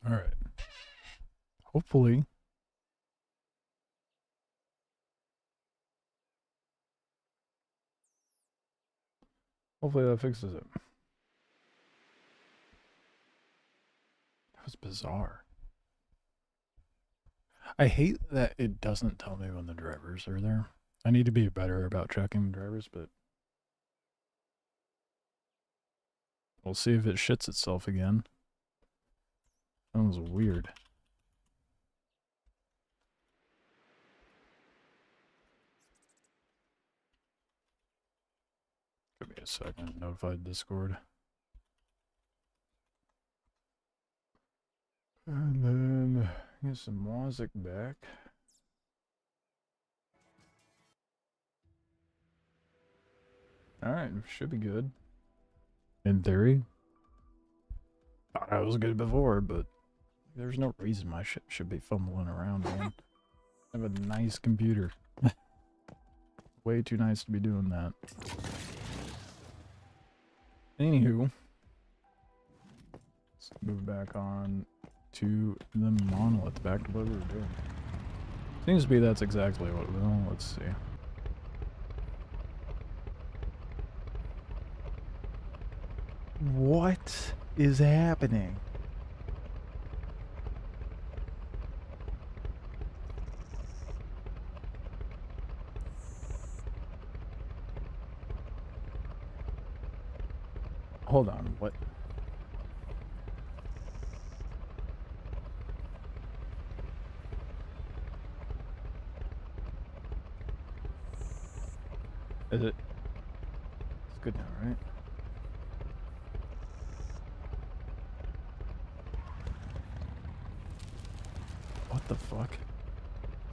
Alright. Hopefully. Hopefully that fixes it. That was bizarre. I hate that it doesn't tell me when the drivers are there. I need to be better about checking the drivers, but we'll see if it shits itself again. That was weird. Give me a second. Notified Discord. And then get some music back. Alright, should be good. In theory. Thought I was good before, but there's no reason my shit should be fumbling around, man. I have a nice computer. Way too nice to be doing that. Anywho. Let's move back on to the monolith. Back to what we were doing. Seems to be that's exactly what we will. Let's see. What is happening? Hold on, what? Is it? It's good now, right? What the fuck?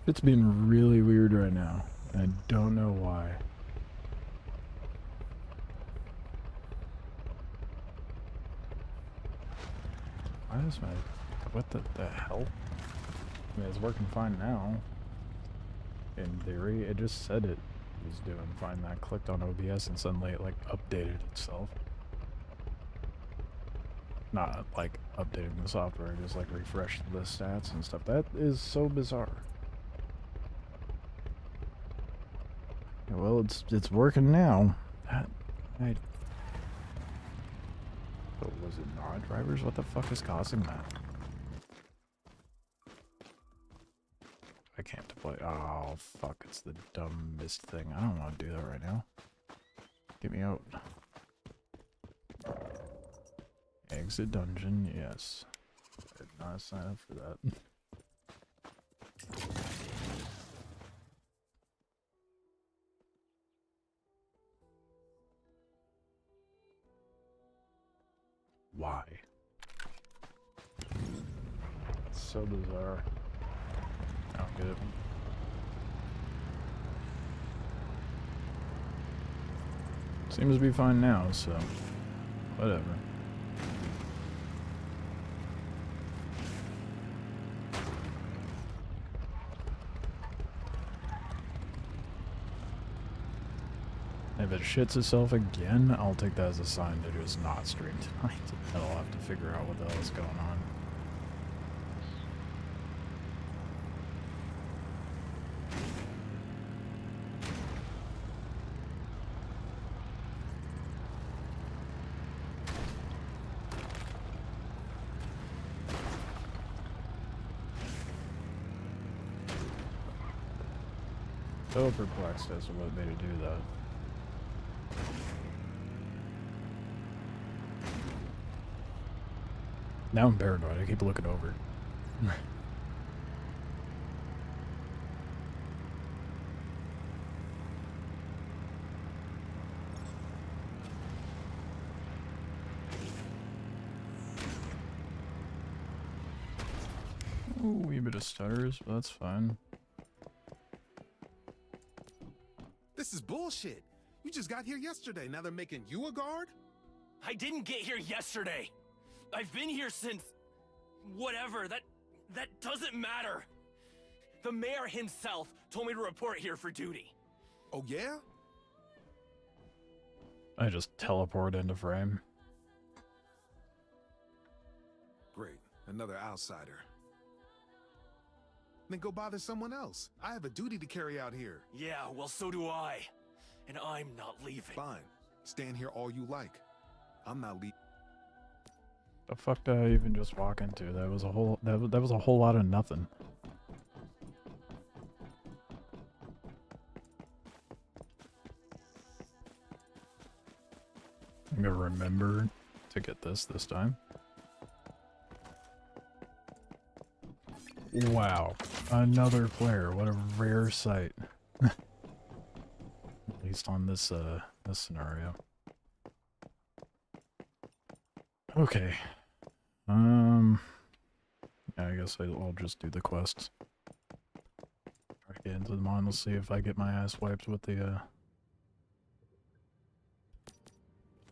It's been really weird right now. I don't know why. Why is my... What the hell? I mean, it's working fine now. In theory, it just said it was doing fine. I clicked on OBS and suddenly it, like, updated itself. Not, like, updating the software, just, like, refreshed the stats and stuff. That is so bizarre. Yeah, well, it's working now. But was it not drivers? What the fuck is causing that? I can't deploy. Oh, fuck. It's the dumbest thing. I don't want to do that right now. Get me out. Exit dungeon, yes. I did not sign up for that. Why? It's so bizarre. I don't get it. Seems to be fine now, so whatever. If it shits itself again, I'll take that as a sign to just not stream tonight. And I'll have to figure out what the hell is going on. So perplexed as to what made it do that. Now I'm paranoid. I keep looking over. Ooh, wee bit of stutters, but that's fine. This is bullshit. You just got here yesterday. Now they're making you a guard? I didn't get here yesterday. I've been here since... whatever. That doesn't matter. The mayor himself told me to report here for duty. Oh, yeah? I just teleport into frame. Great. Another outsider. Then go bother someone else. I have a duty to carry out here. Yeah, well, so do I. And I'm not leaving. Fine. Stand here all you like. I'm not leaving. The fuck did I even just walk into? That was a whole that was a whole lot of nothing. I'm gonna remember to get this time. Wow, another player. What a rare sight. At least on this this scenario. Okay. I guess I'll just do the quests. Try to get into the mine. Let's see if I get my ass wiped with the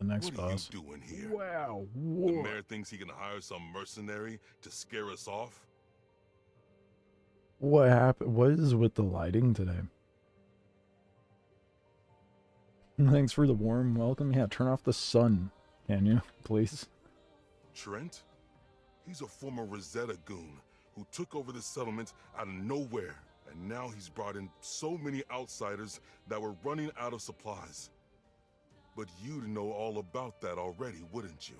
next boss. What are you doing here? Wow. The mayor thinks he can hire some mercenary to scare us off? What happened? What is with the lighting today? Thanks for the warm welcome. Yeah, turn off the sun, can you, please? Trent? He's a former Rosetta goon who took over the settlement out of nowhere, and now he's brought in so many outsiders that we're running out of supplies. But you'd know all about that already, wouldn't you?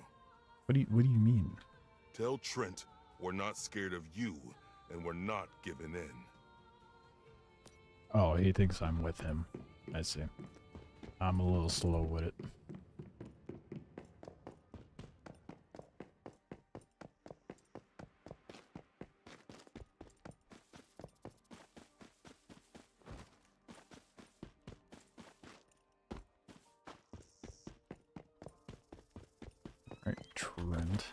What do you mean? Tell Trent we're not scared of you, and we're not giving in. Oh, he thinks I'm with him. I see. I'm a little slow with it. Alright, Trent.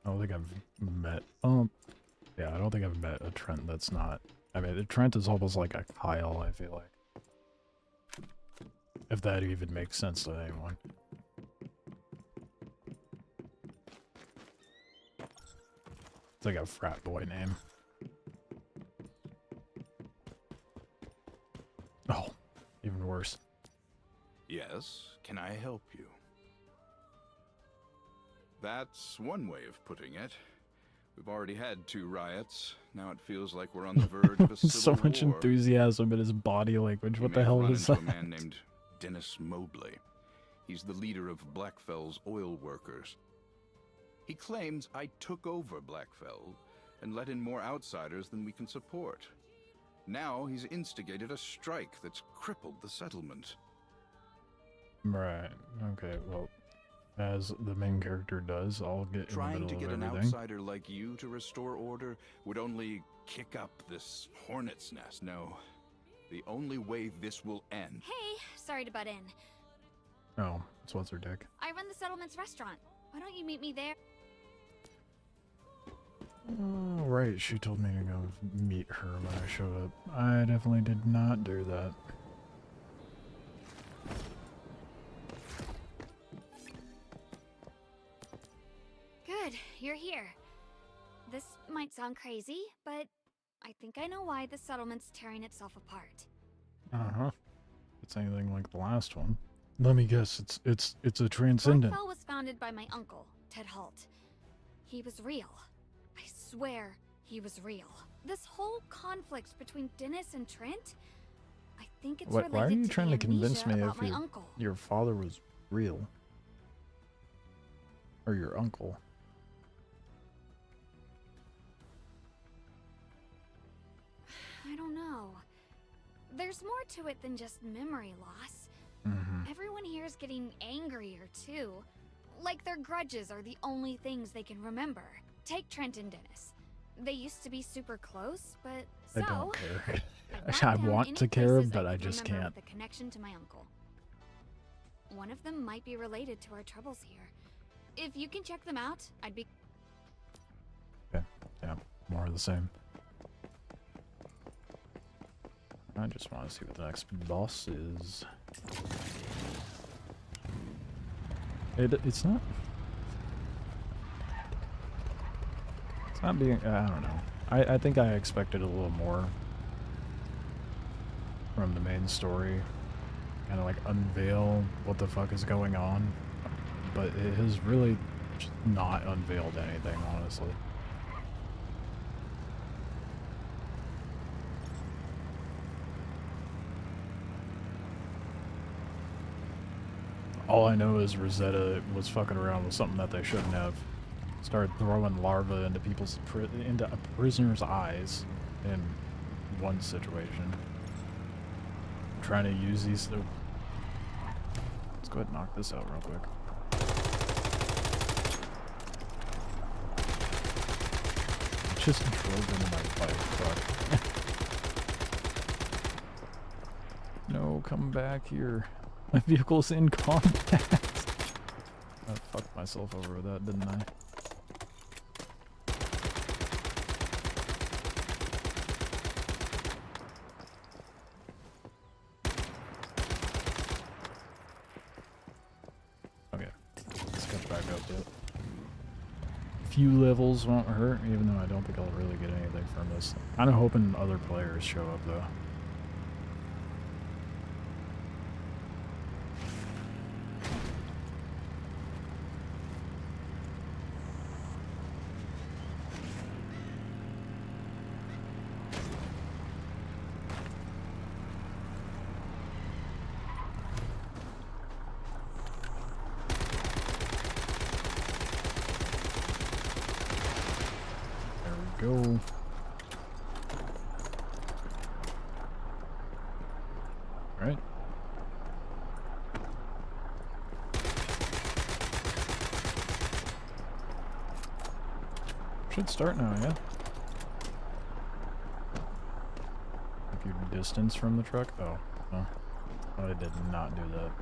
I don't think I've met... yeah, I don't think I've met a Trent that's not... I mean, a Trent is almost like a Kyle, I feel like. If that even makes sense to anyone. It's like a frat boy name. Oh, even worse. Yes, can I help you? That's one way of putting it. We've already had 2 riots. Now it feels like we're on the verge of a civil So much war. enthusiasm in his body language. What You the may hell run is into that? a man named Dennis Mobley. He's the leader of Blackfell's oil workers. He claims I took over Blackfell and let in more outsiders than we can support. Now he's instigated a strike that's crippled the settlement. Right. Okay, well, as the main character does, I'll get in Trying the to middle get of an everything. outsider like you to restore order would only kick up this hornet's nest. No, the only way this will end. Hey, sorry to butt in. Oh, it's what's her dick. I run the settlement's restaurant. Why don't you meet me there? Oh, right, she told me to go meet her when I showed up. I definitely did not do that. Good, you're here. This might sound crazy, but I think I know why the settlement's tearing itself apart. Uh-huh. If it's anything like the last one. Let me guess, it's a transcendent. Blackfell was founded by my uncle, Ted Holt. He was real. I swear he was real. This whole conflict between Dennis and Trent, I think it's related Why are you to trying the to convince me amnesia if about my uncle. your father was real? Or your uncle? I don't know. There's more to it than just memory loss. Mm-hmm. Everyone here is getting angrier too. Like their grudges are the only things they can remember. Take Trent and Dennis. They used to be super close, but so I don't care. brought I down want any to care, places but I could just remember can't. with a connection to my uncle. One of them might be related to our troubles here. If you can check them out, I'd be... Okay, yeah, more of the same. I just want to see what the next boss is. It's not... It's not being... I don't know. I think I expected a little more from the main story. Kind of like unveil what the fuck is going on. But it has really not unveiled anything, honestly. All I know is Rosetta was fucking around with something that they shouldn't have. Started throwing larvae into into a prisoner's eyes in one situation. Trying to use these. Let's go ahead and knock this out real quick. I just drove into my bike. Fuck. No, come back here. My vehicle's in contact. I fucked myself over with that, didn't I? Okay, let's get back up to it. Few levels won't hurt, even though I don't think I'll really get anything from this. Kind of hoping other players show up, though. Go. Alright. Should start now, yeah? If you distance from the truck? Oh, no. Oh, I did not do that.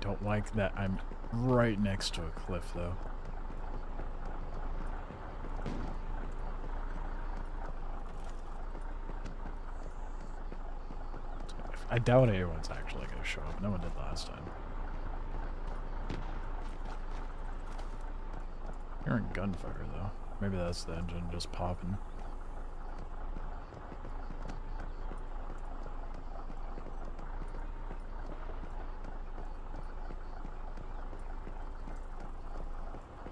Don't like that I'm right next to a cliff, though. I doubt anyone's actually going to show up. No one did last time. Hearing gunfire, though. Maybe that's the engine just popping.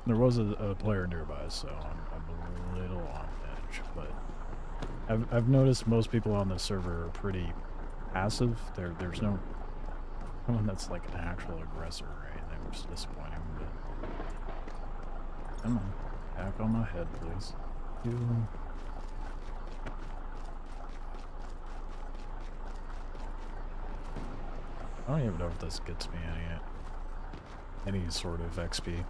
There was a player nearby, so I'm a little on edge, but I've noticed most people on this server are pretty passive. There's no one that's like an actual aggressor or anything, which is disappointing, but come on, back on my head, please. I don't even know if this gets me any sort of XP.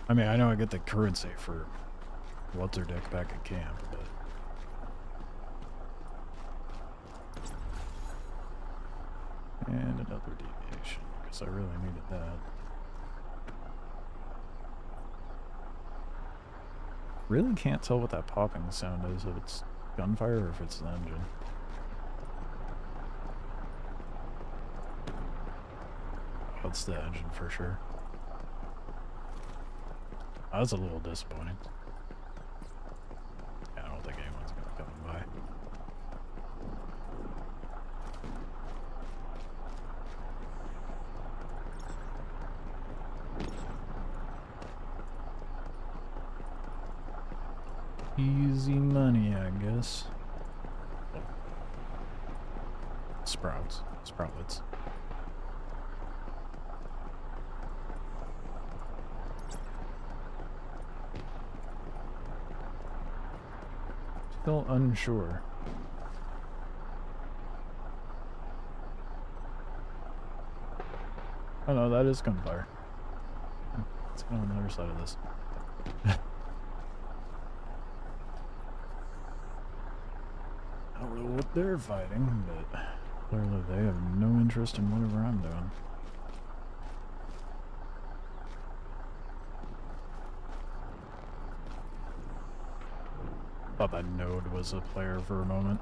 I mean, I know I get the currency for what's-her-dick back at camp, but... And another deviation, because I really needed that. Really can't tell what that popping sound is, if it's gunfire or if it's the engine. Oh, it's the engine for sure. That was a little disappointing. Yeah, I don't think anyone's gonna come by. Easy money, I guess. Sproutlets. Still unsure. Oh no, that is gunfire. Let's go on the other side of this. I don't know what they're fighting, but clearly they have no interest in whatever I'm doing. Thought that node was a player for a moment.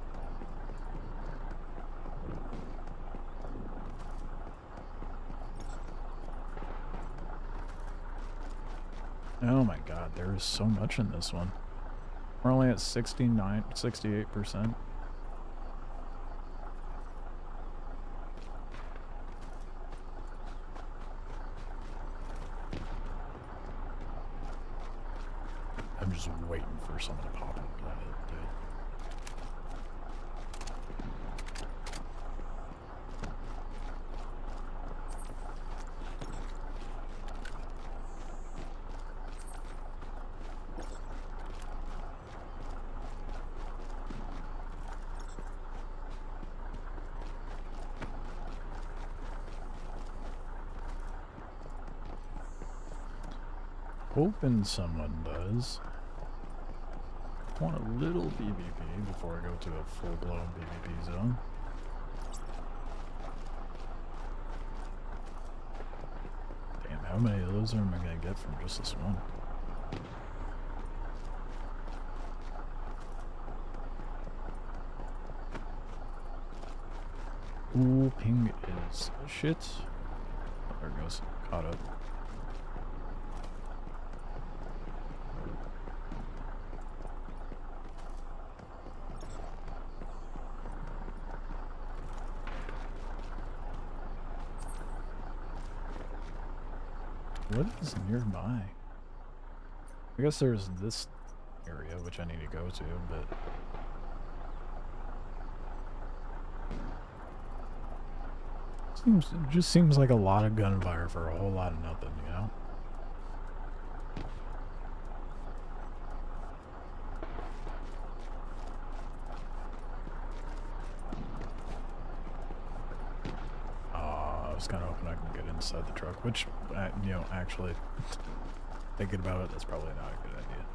Oh my god, there is so much in this one. We're only at 68%. just waiting for someone to pop into that dude. Hoping someone does. Want a little PvP before I go to a full-blown PvP zone. Damn, how many of those am I gonna get from just this one? Ooh, ping is shit. Oh, there it goes. Caught up. What is nearby? I guess there's this area which I need to go to, but it just seems like a lot of gunfire for a whole lot of nothing, you know? I was kind of hoping I can get inside the truck, which, you know, actually, thinking about it, that's probably not a good idea.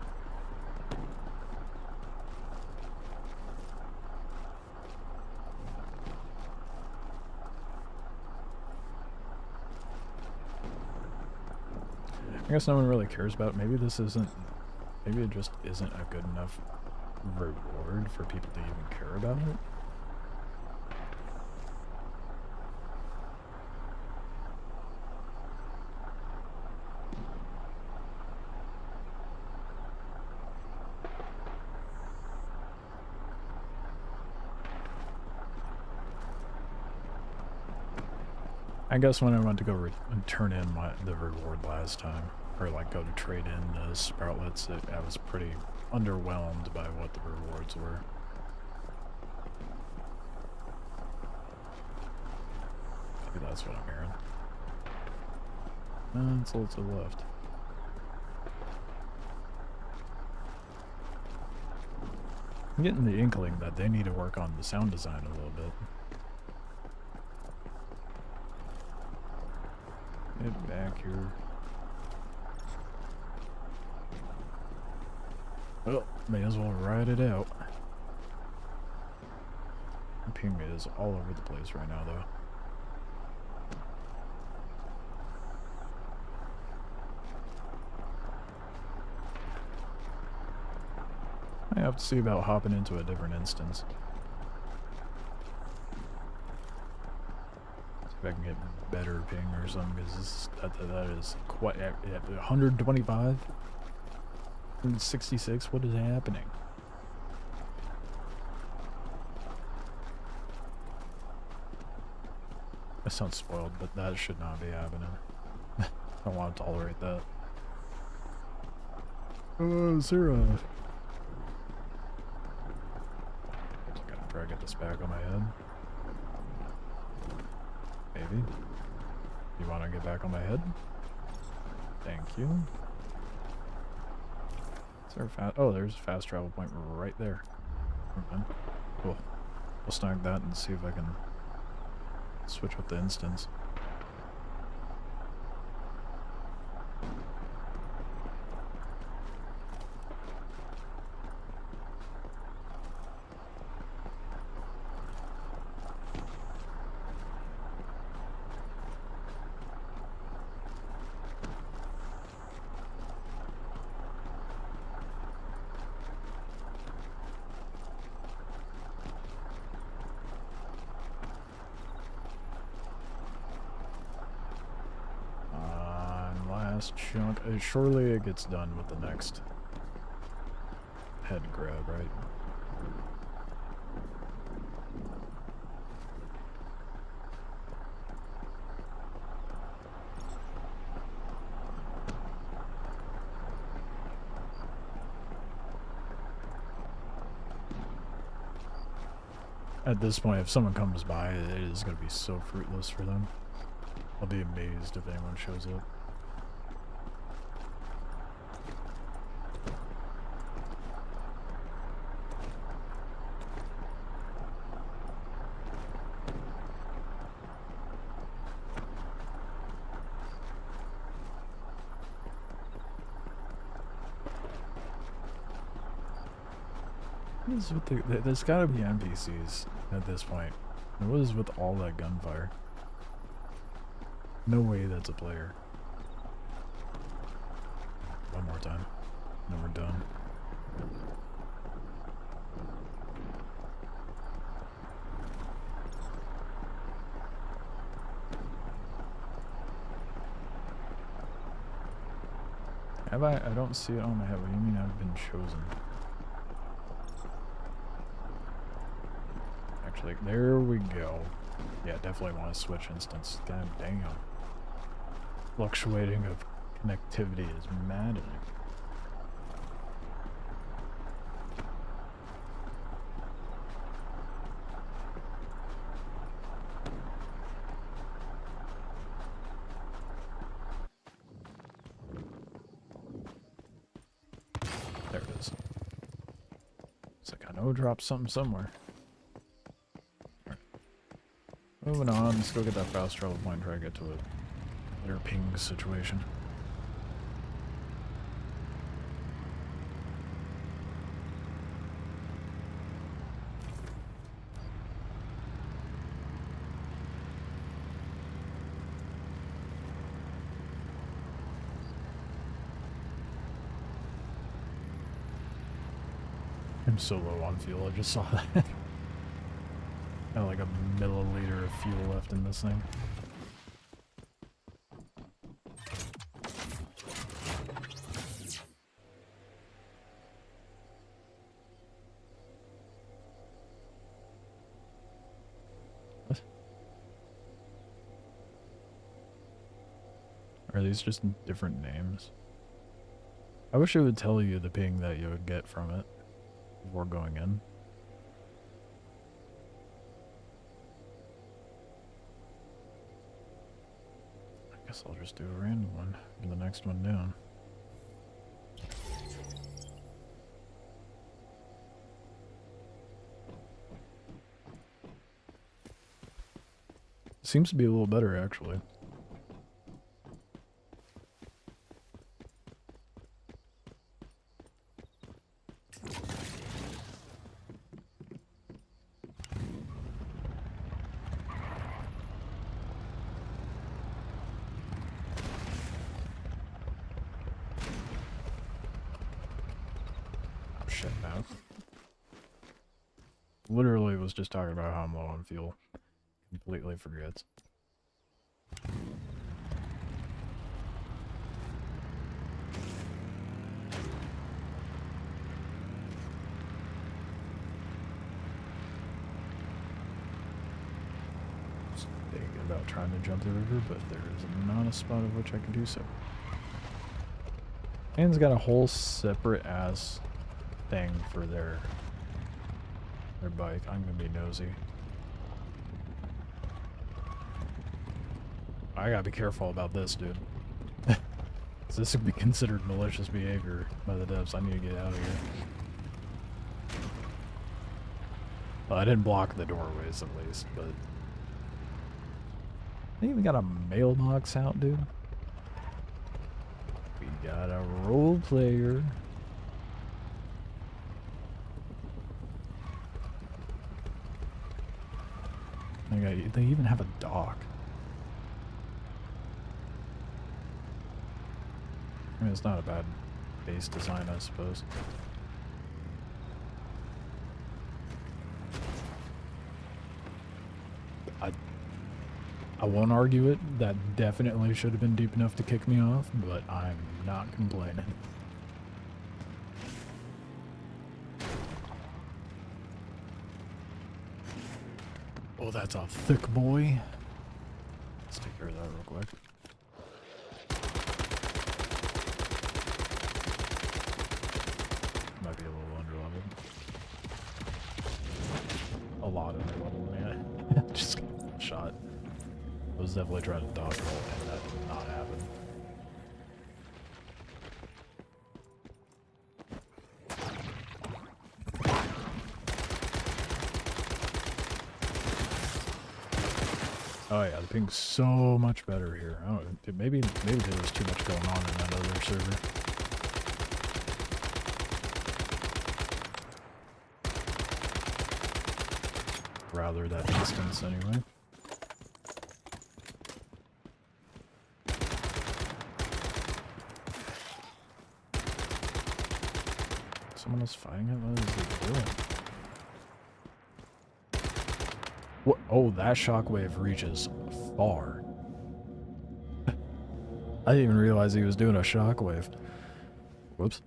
I guess no one really cares about it. Maybe this isn't, maybe it just isn't a good enough reward for people to even care about it. I guess when I went to go turn in the reward last time, or like go to trade in the sproutlets, I was pretty underwhelmed by what the rewards were. Maybe that's what I'm hearing. It's a little to the left. I'm getting the inkling that they need to work on the sound design a little bit. Get back here. Well, may as well ride it out. The ping is all over the place right now, though. I have to see about hopping into a different instance. See if I can get better ping or something, because that is quite 125, 166. What is happening? That sounds spoiled, but that should not be happening. I don't want to tolerate that. Sarah. Just gotta try to get this back on my head. Maybe. You want to get back on my head? Thank you. Is there a fast? Oh, there's a fast travel point right there. Okay. Cool. We'll snag that and see if I can switch up the instance. Chunk. Surely it gets done with the next head grab, right? At this point, if someone comes by, it is going to be so fruitless for them. I'll be amazed if anyone shows up. What is with there's gotta be NPCs at this point. And what is with all that gunfire? No way that's a player. One more time. Then we're done. Have I don't see it on my head. What do you mean I've been chosen? Actually, there we go. Yeah, definitely want to switch instance. God damn. Fluctuating of connectivity is maddening. There it is. It's like I know drop something somewhere. Right. Moving on, let's go get that fast travel point and try to get to a better ping situation. I'm so low on fuel, I just saw that. Got like a milliliter of fuel left in this thing. What? Are these just different names? I wish it would tell you the ping that you would get from it before going in. I guess I'll just do a random one for the next one down. Seems to be a little better, actually. Literally was just talking about how I'm low on fuel. Completely forgets. Just thinking about trying to jump the river, but there is not a spot of which I can do so. And it's got a whole separate ass thing for their bike. I'm gonna be nosy. I gotta be careful about this, dude. This would be considered malicious behavior by the devs. I need to get out of here. Well, I didn't block the doorways at least, but they even got a mailbox out, dude. We got a role player. They even have a dock. I mean, it's not a bad base design, I suppose. I won't argue it. That definitely should have been deep enough to kick me off, but I'm not complaining. Oh, that's a thick boy. Let's take care of that real quick. Might be a little underleveled. A lot of them. Yeah, just got shot. I was definitely trying to dodge roll, and that did not happen. Oh yeah, the ping's so much better here. Oh, maybe there was too much going on in that other server. Rather that distance anyway. Someone else fighting it? What is he doing? What? Oh, that shockwave reaches far. I didn't even realize he was doing a shockwave. Whoops.